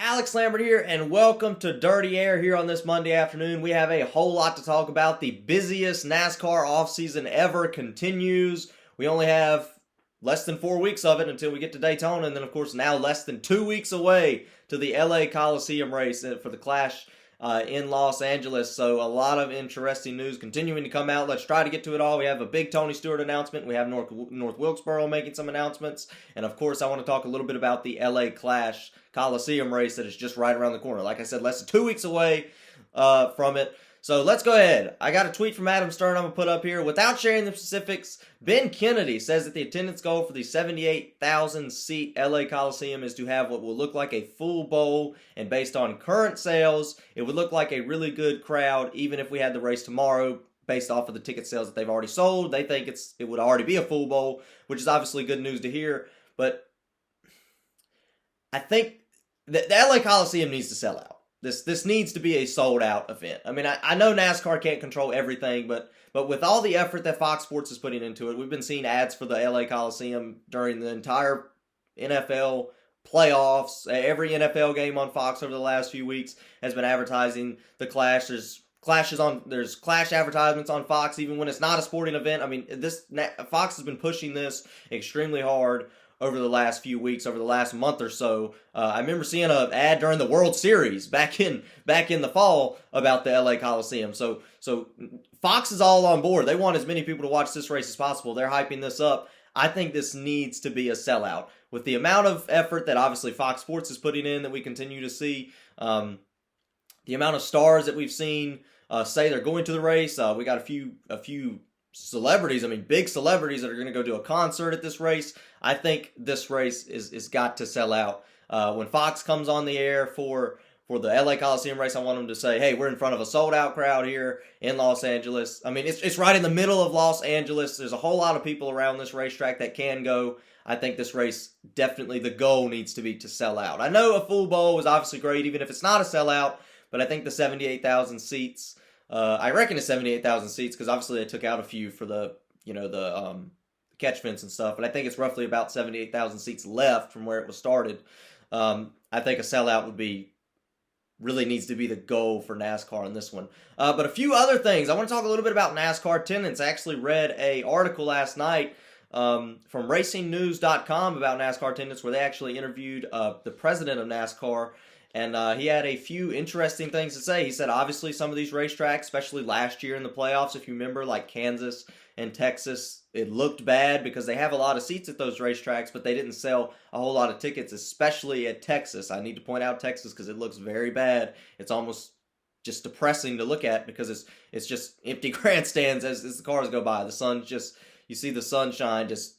Alex Lambert here, and welcome to Dirty Air here on this Monday afternoon. We have a whole lot to talk about. The busiest NASCAR offseason ever continues. We only have less than 4 weeks of it until we get to Daytona, and then, of course, now less than 2 weeks away to the LA Coliseum race for the Clash in Los Angeles. So a lot of interesting news continuing to come out. Let's try to get to it all. We have a big Tony Stewart announcement. We have North Wilkesboro making some announcements. And of course, I want to talk a little bit about the LA Clash Coliseum race that is just right around the corner. Like I said, less than 2 weeks away from it. So let's go ahead. I got a tweet from Adam Stern I'm going to put up here. Without sharing the specifics, Ben Kennedy says that the attendance goal for the 78,000-seat LA Coliseum is to have what will look like a full bowl, and based on current sales, it would look like a really good crowd even if we had the race tomorrow. Based off of the ticket sales that they've already sold, they think it would already be a full bowl, which is obviously good news to hear. But I think the LA Coliseum needs to sell out. This needs to be a sold-out event. I mean, I know NASCAR can't control everything, but with all the effort that Fox Sports is putting into it, we've been seeing ads for the LA Coliseum during the entire NFL playoffs. Every NFL game on Fox over the last few weeks has been advertising the Clash. There's Clash advertisements on Fox even when it's not a sporting event. I mean, Fox has been pushing this extremely hard over the last few weeks, over the last month or so. I remember seeing an ad during the World Series back in the fall about the LA Coliseum. So Fox is all on board. They want as many people to watch this race as possible. They're hyping this up. I think this needs to be a sellout. With the amount of effort that obviously Fox Sports is putting in, that we continue to see, the amount of stars that we've seen say they're going to the race. We got a few celebrities, big celebrities that are going to go do a concert at this race. I think this race is got to sell out. When Fox comes on the air for the LA Coliseum race, I want them to say, hey, we're in front of a sold-out crowd here in Los Angeles. I mean, it's right in the middle of Los Angeles. There's a whole lot of people around this racetrack that can go. I think this race, definitely the goal needs to be to sell out. I know a full bowl is obviously great, even if it's not a sellout, but I think the 78,000 seats, I reckon it's 78,000 seats because obviously they took out a few for the catch fence and stuff, but I think it's roughly about 78,000 seats left from where it was started. I think a sellout really needs to be the goal for NASCAR in this one. But a few other things. I want to talk a little bit about NASCAR Attendance. I actually read an article last night from racingnews.com about NASCAR Attendance where they actually interviewed the president of NASCAR. And he had a few interesting things to say. He said, obviously, some of these racetracks, especially last year in the playoffs, if you remember, like Kansas and Texas, it looked bad because they have a lot of seats at those racetracks, but they didn't sell a whole lot of tickets, especially at Texas. I need to point out Texas because it looks very bad. It's almost just depressing to look at because it's just empty grandstands as the cars go by. The sun's just, you see the sunshine just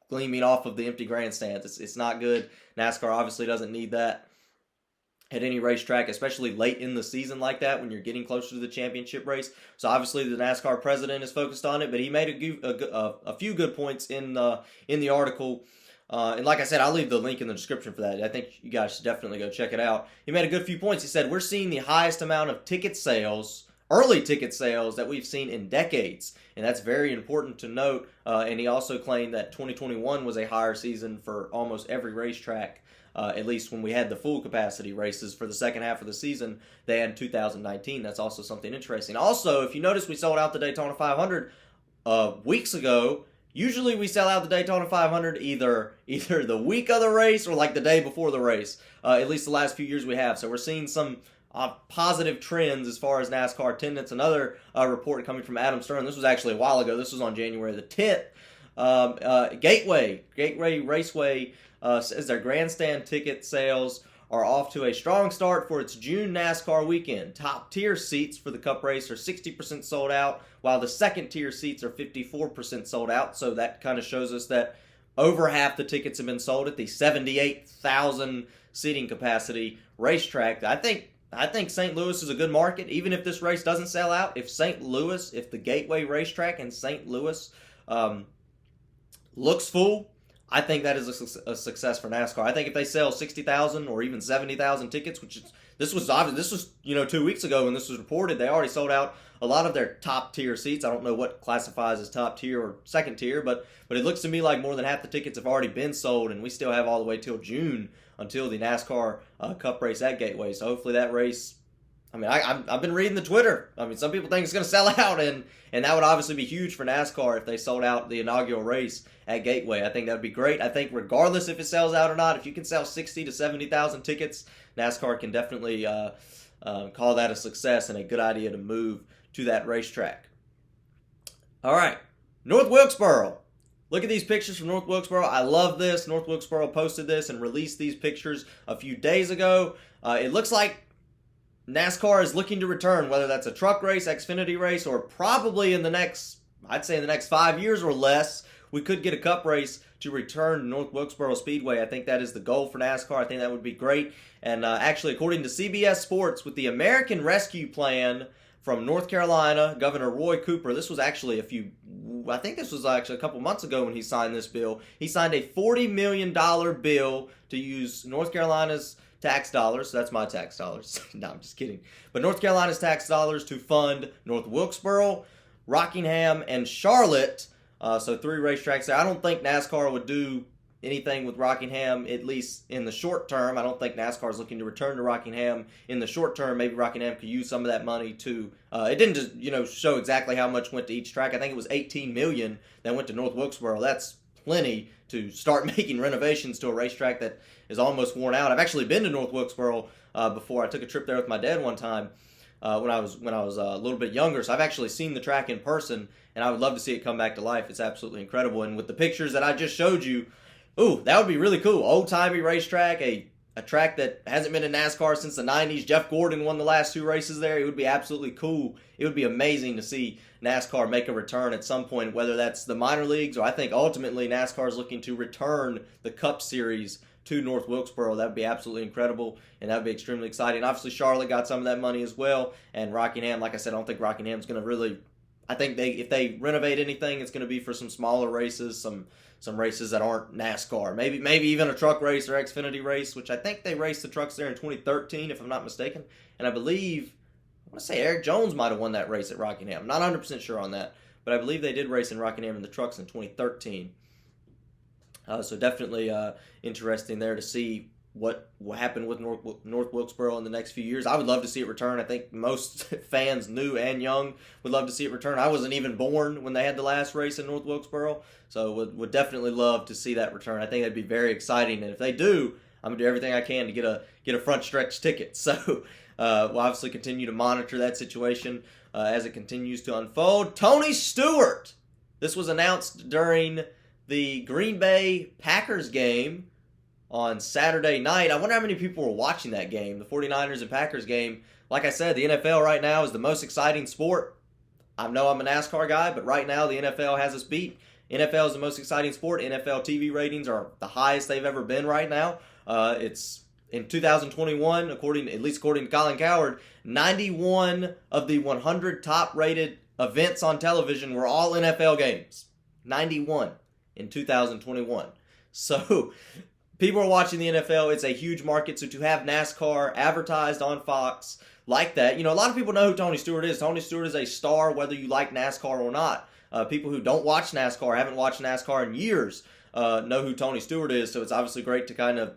gleaming off of the empty grandstands. It's not good. NASCAR obviously doesn't need that at any racetrack, especially late in the season like that when you're getting closer to the championship race. So obviously the NASCAR president is focused on it, but he made a few good points in the article. And like I said, I'll leave the link in the description for that. I think you guys should definitely go check it out. He made a good few points. He said, we're seeing the highest amount of ticket sales, early ticket sales, that we've seen in decades. And that's very important to note. And he also claimed that 2021 was a higher season for almost every racetrack. At least when we had the full capacity races for the second half of the season, they had 2019. That's also something interesting. Also, if you notice, we sold out the Daytona 500 weeks ago. Usually we sell out the Daytona 500 either the week of the race or like the day before the race. At least the last few years we have. So we're seeing some positive trends as far as NASCAR attendance. Another report coming from Adam Stern. This was actually a while ago. This was on January the 10th. Gateway Raceway says their grandstand ticket sales are off to a strong start for its June NASCAR weekend. Top tier seats for the Cup race are 60% sold out, while the second tier seats are 54% sold out. So that kind of shows us that over half the tickets have been sold at the 78,000 seating capacity racetrack. I think St. Louis is a good market, even if this race doesn't sell out. If the Gateway Racetrack in St. Louis looks full, I think that is a success for NASCAR. I think if they sell 60,000 or even 70,000 tickets, this was 2 weeks ago when this was reported, they already sold out a lot of their top tier seats. I don't know what classifies as top tier or second tier, but it looks to me like more than half the tickets have already been sold, and we still have all the way till June until the NASCAR Cup race at Gateway. So hopefully that race, I mean, I've been reading the Twitter. I mean, some people think it's going to sell out, and that would obviously be huge for NASCAR if they sold out the inaugural race at Gateway. I think that would be great. I think regardless if it sells out or not, if you can sell 60 to 70,000 tickets, NASCAR can definitely call that a success and a good idea to move to that racetrack. All right, North Wilkesboro. Look at these pictures from North Wilkesboro. I love this. North Wilkesboro posted this and released these pictures a few days ago. It looks like NASCAR is looking to return, whether that's a truck race, Xfinity race, or probably in the next, I'd say in the next 5 years or less, we could get a cup race to return to North Wilkesboro Speedway. I think that is the goal for NASCAR. I think that would be great. And actually, according to CBS Sports, with the American Rescue Plan from North Carolina, Governor Roy Cooper, this was actually I think this was actually a couple months ago when he signed this bill. He signed a $40 million bill to use North Carolina's tax dollars, so that's my tax dollars. No, I'm just kidding. But North Carolina's tax dollars to fund North Wilkesboro, Rockingham, and Charlotte. So 3 racetracks there. I don't think NASCAR would do anything with Rockingham, at least in the short term. I don't think NASCAR is looking to return to Rockingham in the short term. Maybe Rockingham could use some of that money to. It didn't just show exactly how much went to each track. I think it was $18 million that went to North Wilkesboro. That's plenty to start making renovations to a racetrack that is almost worn out. I've actually been to North Wilkesboro before. I took a trip there with my dad one time when I was a little bit younger. So I've actually seen the track in person, and I would love to see it come back to life. It's absolutely incredible. And with the pictures that I just showed you, ooh, that would be really cool. Old-timey racetrack, a track that hasn't been in NASCAR since the 90s. Jeff Gordon won the last 2 races there. It would be absolutely cool. It would be amazing to see NASCAR make a return at some point, whether that's the minor leagues or I think ultimately NASCAR is looking to return the Cup Series to North Wilkesboro. That would be absolutely incredible, and that would be extremely exciting. Obviously, Charlotte got some of that money as well, and Rockingham, like I said, I don't think Rockingham's going to really. I think if they renovate anything, it's going to be for some smaller races, some races that aren't NASCAR. Maybe even a truck race or Xfinity race, which I think they raced the trucks there in 2013, if I'm not mistaken. And I believe, I want to say Eric Jones might have won that race at Rockingham. I'm not 100% sure on that, but I believe they did race in Rockingham in the trucks in 2013. So definitely interesting there to see what will happen with North Wilkesboro in the next few years. I would love to see it return. I think most fans, new and young, would love to see it return. I wasn't even born when they had the last race in North Wilkesboro, so would definitely love to see that return. I think that'd be very exciting, and if they do, I'm going to do everything I can to get a front stretch ticket. So we'll obviously continue to monitor that situation as it continues to unfold. Tony Stewart! This was announced during the Green Bay Packers game on Saturday night. I wonder how many people were watching that game, the 49ers and Packers game. Like I said, the NFL right now is the most exciting sport. I know I'm a NASCAR guy, but right now the NFL has us beat. NFL is the most exciting sport. NFL TV ratings are the highest they've ever been right now. It's in 2021, according to Colin Cowherd, 91 of the 100 top-rated events on television were all NFL games. 91 in 2021. So people are watching the NFL. It's a huge market. So to have NASCAR advertised on Fox like that, a lot of people know who Tony Stewart is. Tony Stewart is a star, whether you like NASCAR or not. People who don't watch NASCAR, haven't watched NASCAR in years, know who Tony Stewart is. So it's obviously great to kind of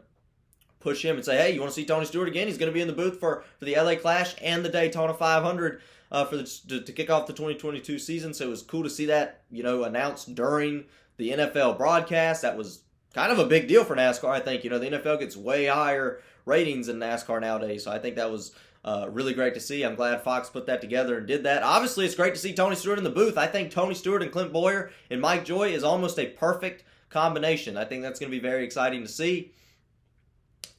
push him and say, hey, you want to see Tony Stewart again? He's going to be in the booth for the LA Clash and the Daytona 500 to kick off the 2022 season. So it was cool to see that, announced during the NFL broadcast. That was kind of a big deal for NASCAR, I think. The NFL gets way higher ratings than NASCAR nowadays, so I think that was really great to see. I'm glad Fox put that together and did that. Obviously, it's great to see Tony Stewart in the booth. I think Tony Stewart and Clint Boyer and Mike Joy is almost a perfect combination. I think that's going to be very exciting to see,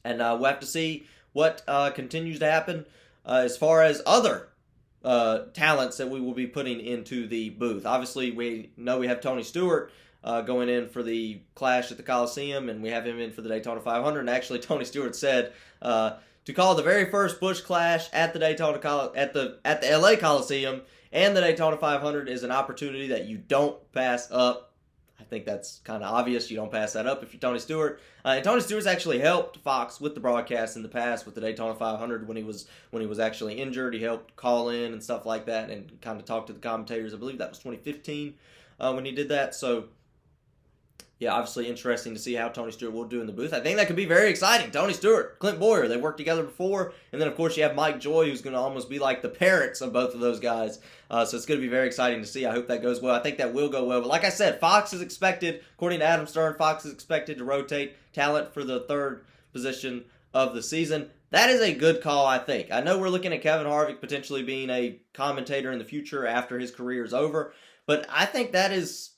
and we'll have to see what continues to happen as far as other talents that we will be putting into the booth. Obviously, we know we have Tony Stewart going in for the Clash at the Coliseum, and we have him in for the Daytona 500. And actually, Tony Stewart said to call the very first Busch Clash at the at the LA Coliseum and the Daytona 500 is an opportunity that you don't pass up. I think that's kind of obvious. You don't pass that up if you're Tony Stewart. And Tony Stewart's actually helped Fox with the broadcast in the past with the Daytona 500 when he was actually injured. He helped call in and stuff like that and kind of talk to the commentators. I believe that was 2015 when he did that. So Yeah, obviously interesting to see how Tony Stewart will do in the booth. I think that could be very exciting. Tony Stewart, Clint Boyer, they worked together before. And then, of course, you have Mike Joy, who's going to almost be like the parents of both of those guys. So it's going to be very exciting to see. I hope that goes well. I think that will go well. But like I said, Fox is expected, according to Adam Stern, Fox is expected to rotate talent for the third position of the season. That is a good call, I think. I know we're looking at Kevin Harvick potentially being a commentator in the future after his career is over. But I think that is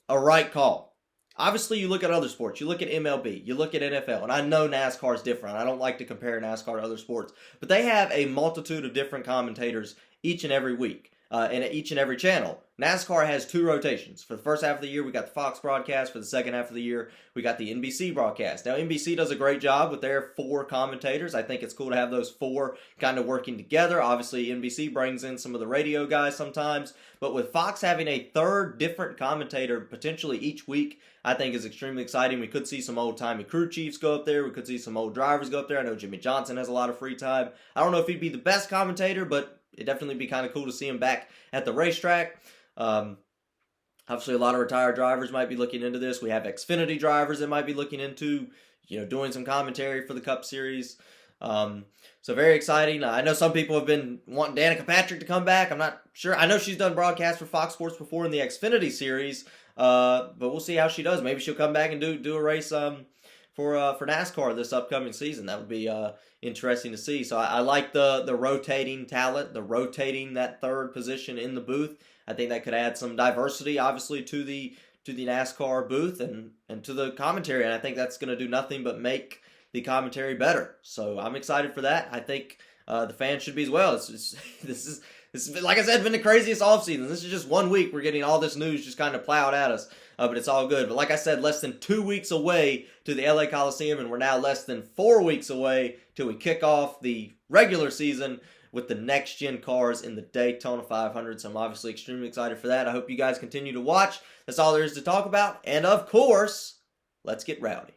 a right call. Obviously, you look at other sports. You look at MLB. You look at NFL. And I know NASCAR is different. I don't like to compare NASCAR to other sports. But they have a multitude of different commentators each and every week and at each and every channel. NASCAR has 2 rotations. For the first half of the year, we got the Fox broadcast. For the second half of the year, we got the NBC broadcast. Now, NBC does a great job with their 4 commentators. I think it's cool to have those 4 kind of working together. Obviously, NBC brings in some of the radio guys sometimes. But with Fox having a third different commentator potentially each week, I think is extremely exciting. We could see some old-timey crew chiefs go up there. We could see some old drivers go up there. I know Jimmy Johnson has a lot of free time. I don't know if he'd be the best commentator, but it'd definitely be kind of cool to see him back at the racetrack. Obviously, a lot of retired drivers might be looking into this. We have Xfinity drivers that might be looking into, doing some commentary for the Cup Series. So very exciting. I know some people have been wanting Danica Patrick to come back. I'm not sure. I know she's done broadcasts for Fox Sports before in the Xfinity series, but we'll see how she does. Maybe she'll come back and do a race for NASCAR this upcoming season. That would be interesting to see. So I like the rotating talent, the rotating that third position in the booth. I think that could add some diversity, obviously, to the NASCAR booth and to the commentary. And I think that's going to do nothing but make the commentary better. So I'm excited for that. I think the fans should be as well. This is like I said, been the craziest offseason. This is just 1 week. We're getting all this news just kind of plowed at us. But it's all good. But like I said, less than 2 weeks away to the LA Coliseum, and we're now less than 4 weeks away till we kick off the regular season with the next-gen cars in the Daytona 500. So I'm obviously extremely excited for that. I hope you guys continue to watch. That's all there is to talk about. And of course, let's get rowdy.